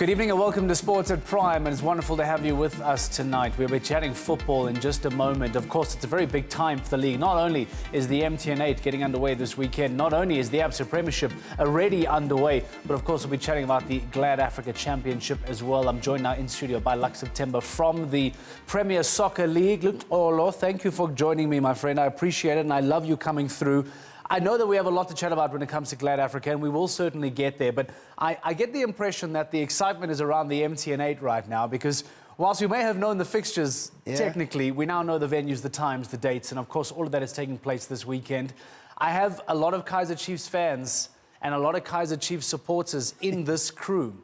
Good evening and welcome to Sports at Prime, and it's wonderful to have you with us tonight. We'll be chatting football in just a moment. Of course, it's a very big time for the league. Not only is the MTN8 getting underway this weekend, not only is the Absa Premiership already underway, but of course we'll be chatting about the Glad Africa Championship as well. I'm joined now in studio by Lux September from the Premier Soccer League. Luke Olo, thank you for joining me, my friend. I appreciate it, and I love you coming through. I know that we have a lot to chat about when it comes to Glad Africa, and we will certainly get there, but I get the impression that the excitement is around the MTN8 right now, because whilst we may have known the fixtures, technically, we now know the venues, the times, the dates, and of course all of that is taking place this weekend. I have a lot of Kaizer Chiefs fans and a lot of Kaizer Chiefs supporters in this crew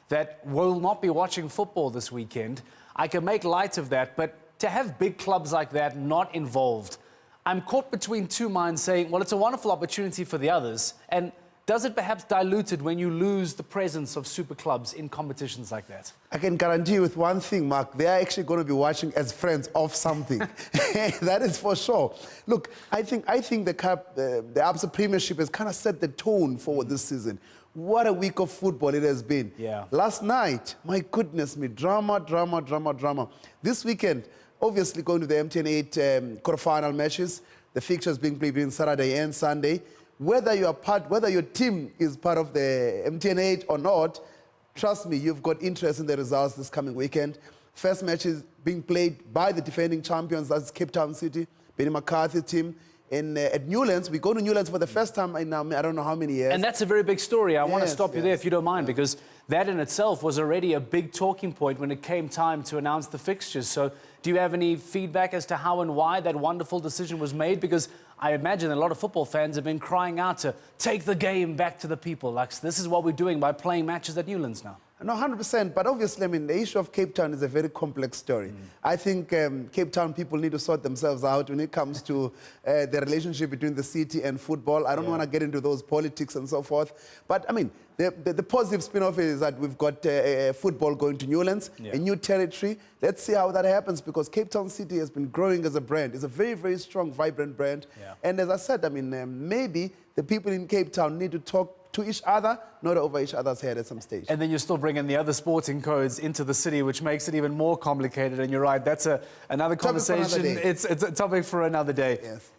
that will not be watching football this weekend. I can make light of that, but to have big clubs like that not involved, I'm caught between two minds saying, well, it's a wonderful opportunity for the others, and does it perhaps dilute it when you lose the presence of super clubs in competitions like that? I can guarantee you with one thing, Mark, they are actually going to be watching as friends of something. That is for sure. Look, I think the Absa Premiership has kind of set the tone for this season. What a week of football it has been. Yeah. Last night, my goodness me, drama. This weekend, obviously going to the MTN8 quarterfinal matches, the fixtures being played between Saturday and Sunday. Whether your team is part of the MTN8 or not, trust me, you've got interest in the results this coming weekend. First match is being played by the defending champions, that's Cape Town City, Benny McCarthy team. At Newlands, we go to Newlands for the first time in I don't know how many years. And that's a very big story. I want to stop you there if you don't mind, because that in itself was already a big talking point when it came time to announce the fixtures. So do you have any feedback as to how and why that wonderful decision was made? Because I imagine a lot of football fans have been crying out to take the game back to the people. Like, this is what we're doing by playing matches at Newlands now. No, 100%. But obviously, I mean, the issue of Cape Town is a very complex story. I think Cape Town people need to sort themselves out when it comes to the relationship between the city and football. I don't want to get into those politics and so forth. But, I mean, the positive spin-off is that we've got football going to Newlands, a new territory. Let's see how that happens, because Cape Town City has been growing as a brand. It's a very, very strong, vibrant brand. And as I said, I mean, maybe the people in Cape Town need to talk to each other, not over each other's head at some stage. And then you're still bringing the other sporting codes into the city, which makes it even more complicated. And you're right, that's another conversation. It's a topic for another day. Yes.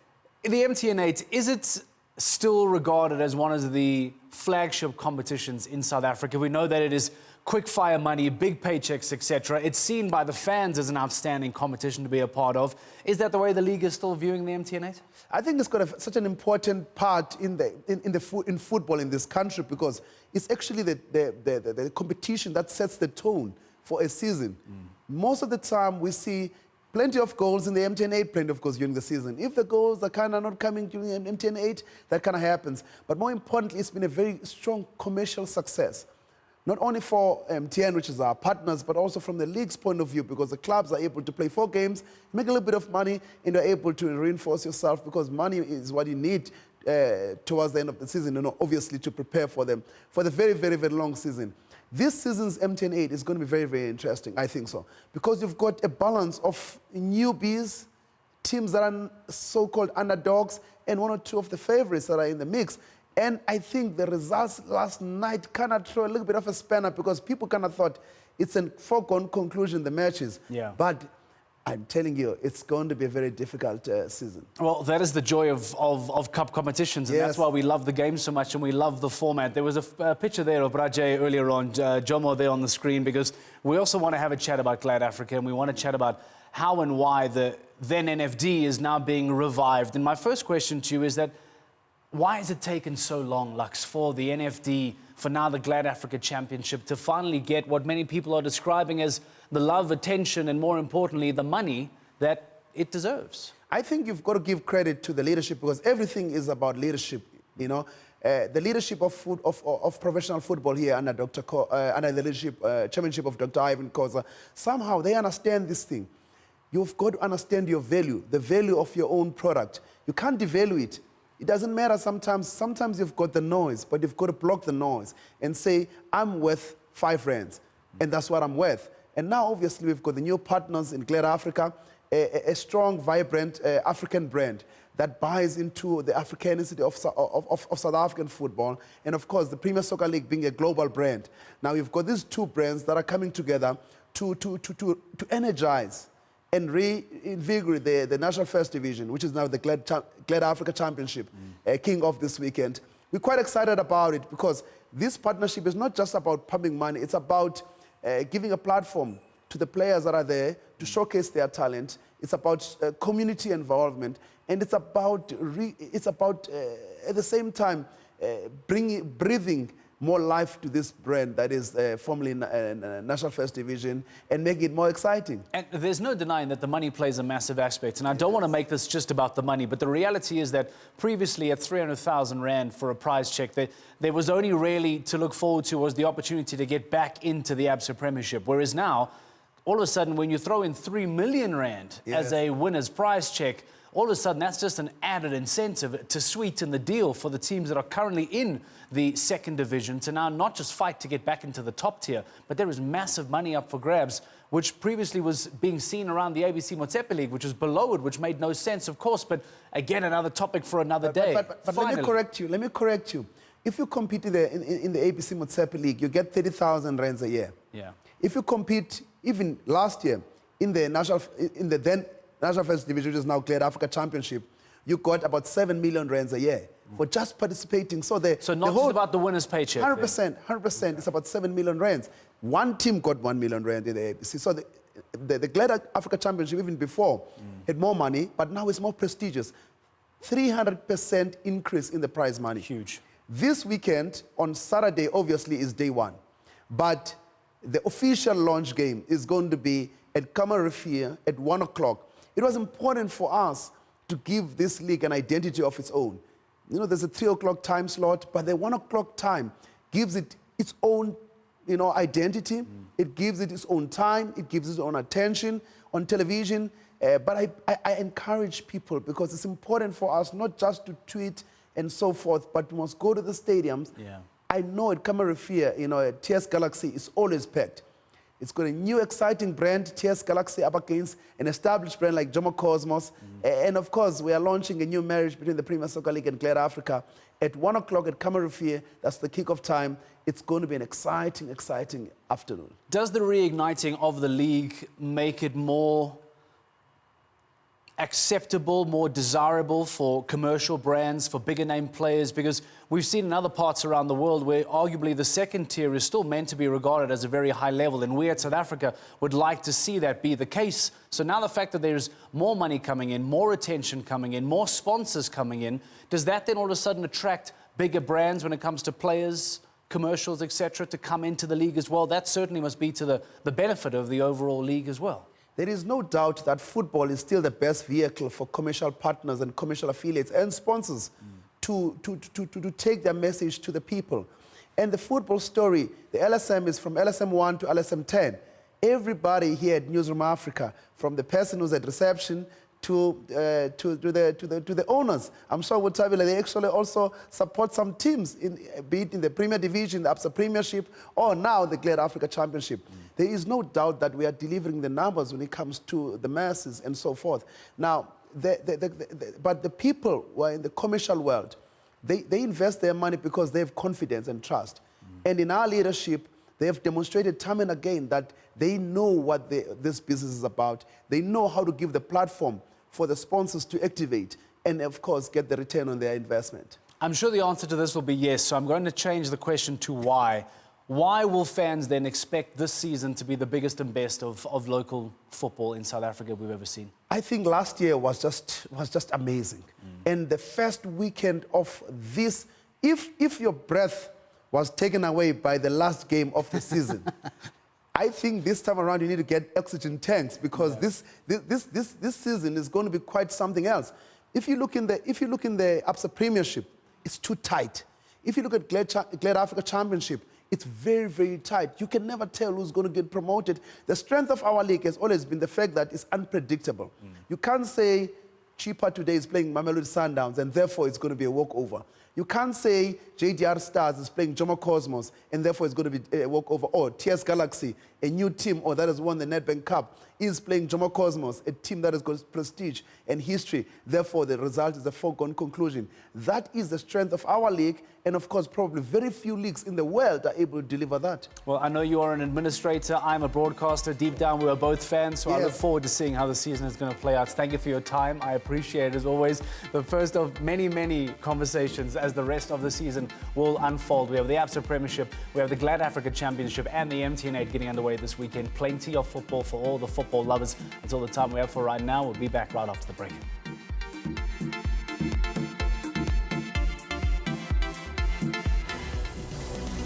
In the MTN8, is it still regarded as one of the flagship competitions in South Africa? We know that it is quick fire money, big paychecks, etc. It's seen by the fans as an outstanding competition to be a part of. Is that the way the league is still viewing the MTN8? I think it's got such an important part in football in this country, because it's actually the competition that sets the tone for a season. Most of the time we see plenty of goals in the MTN8, plenty of goals during the season. If the goals are kind of not coming during MTN8, that kind of happens. But more importantly, it's been a very strong commercial success. Not only for MTN, which is our partners, but also from the league's point of view, because the clubs are able to play 4 games, make a little bit of money, and you're able to reinforce yourself, because money is what you need towards the end of the season, obviously to prepare for the very, very, very long season. This season's MTN8 is going to be very, very interesting, I think so, because you've got a balance of newbies, teams that are so-called underdogs, and 1 or 2 of the favorites that are in the mix. And I think the results last night kind of threw a little bit of a spanner, because people kind of thought it's a foregone conclusion, the matches. But I'm telling you, it's going to be a very difficult season. Well, that is the joy of cup competitions, and that's why we love the game so much and we love the format. There was a picture there of Rajay earlier on, Jomo there on the screen, because we also want to have a chat about Glad Africa, and we want to chat about how and why the then NFD is now being revived. And my first question to you is that, why has it taken so long, Lux, for the NFD, for now the Glad Africa Championship, to finally get what many people are describing as the love, attention, and more importantly, the money that it deserves? I think you've got to give credit to the leadership, because everything is about leadership, you know. The leadership of professional football here under under the leadership, chairmanship of Dr. Ivan Khoza, somehow they understand this thing. You've got to understand your value, the value of your own product. You can't devalue it. It doesn't matter sometimes. Sometimes you've got the noise, but you've got to block the noise and say, I'm worth 5 rands, and that's what I'm worth. And now, obviously, we've got the new partners in Glad Africa, a strong, vibrant African brand. that buys into the Africanicity of South African football, and of course the Premier Soccer League being a global brand. Now you've got these two brands that are coming together to energize and reinvigorate the National First Division, which is now the Glad Africa Championship, king off this weekend. We're quite excited about it because this partnership is not just about pumping money, it's about giving a platform to the players that are there to showcase their talent. It's about community involvement, and it's about at the same time breathing more life to this brand that is formerly National First Division and making it more exciting. And there's no denying that the money plays a massive aspect. And I don't want to make this just about the money, but the reality is that previously at 300,000 Rand for a prize check, there was only really to look forward to was the opportunity to get back into the Absa Premiership. Whereas now, all of a sudden, when you throw in 3 million Rand as a winner's prize check, all of a sudden, that's just an added incentive to sweeten the deal for the teams that are currently in the second division to now not just fight to get back into the top tier, but there is massive money up for grabs, which previously was being seen around the ABC Motsepe League, which was below it, which made no sense, of course, but again, another topic for another day. But let me correct you. If you compete in the ABC Motsepe League, you get 30,000 rands a year. Yeah. If you compete, even last year, in the then National First Division, which is now Glad Africa Championship, you got about 7 million rands a year for just participating. So not just about the winner's paycheck. 100%. It's about 7 million rands. One team got 1 million rand in the ABC. So the Glad Africa Championship, even before, had more money, but now it's more prestigious. 300% increase in the prize money. Huge. This weekend, on Saturday, obviously, is day one. But the official launch game is going to be at Kamarafia at 1 o'clock. It was important for us to give this league an identity of its own. You know, there's a 3 o'clock time slot, but the 1 o'clock time gives it its own, identity. It gives it its own time. It gives it its own attention on television. But I encourage people, because it's important for us not just to tweet and so forth, but we must go to the stadiums. Yeah. I know at Kamarafia, TS Galaxy is always packed. It's got a new exciting brand, TS Galaxy, up against an established brand like Jomo Cosmos. And of course, we are launching a new marriage between the Premier Soccer League and Glad Africa. At 1 o'clock at Kamarafia, that's the kickoff time. It's going to be an exciting, exciting afternoon. Does the reigniting of the league make it more acceptable, more desirable for commercial brands, for bigger name players? Because we've seen in other parts around the world where arguably the second tier is still meant to be regarded as a very high level, and we at South Africa would like to see that be the case. So now the fact that there's more money coming in, more attention coming in, more sponsors coming in, does that then all of a sudden attract bigger brands when it comes to players, commercials, etc., to come into the league as well? That certainly must be to the benefit of the overall league as well. There is no doubt that football is still the best vehicle for commercial partners and commercial affiliates and sponsors to take their message to the people. And the football story, the LSM is from LSM 1 to LSM 10. Everybody here at Newsroom Africa, from the person who's at reception to the owners. I'm sure Wutabile, they actually also support some teams, be it in the Premier Division, the Absa Premiership, or now the Glad Africa Championship. There is no doubt that we are delivering the numbers when it comes to the masses and so forth. Now, but the people who are in the commercial world, they invest their money because they have confidence and trust. And in our leadership, they have demonstrated time and again that they know what this business is about. They know how to give the platform for the sponsors to activate and, of course, get the return on their investment. I'm sure the answer to this will be yes, so I'm going to change the question to why. Why will fans then expect this season to be the biggest and best of local football in South Africa we've ever seen? I think last year was just amazing. And the first weekend of this, if your breath was taken away by the last game of the season, I think this time around you need to get oxygen tanks, because this season is going to be quite something else. If you look in the Absa Premiership, it's too tight. If you look at Glad Africa Championship, it's very, very tight. You can never tell who's going to get promoted. The strength of our league has always been the fact that it's unpredictable. You can't say Chipa today is playing Mamelodi Sundowns and therefore it's going to be a walkover. You can't say JDR Stars is playing Jomo Cosmos and therefore it's going to be a walkover. Or TS Galaxy, a new team, or that has won the Nedbank Cup, is playing Jomo Cosmos, a team that has got prestige and history. Therefore, the result is a foregone conclusion. That is the strength of our league, and of course, probably very few leagues in the world are able to deliver that. Well, I know you are an administrator. I'm a broadcaster. Deep down, we are both fans, so I look forward to seeing how the season is going to play out. Thank you for your time. I appreciate it as always. The first of many, many conversations as the rest of the season will unfold. We have the Absa Premiership, we have the Glad Africa Championship, and the MTN8 getting underway this weekend. Plenty of football for all the football lovers. That's all the time we have for right now. We'll be back right after the break.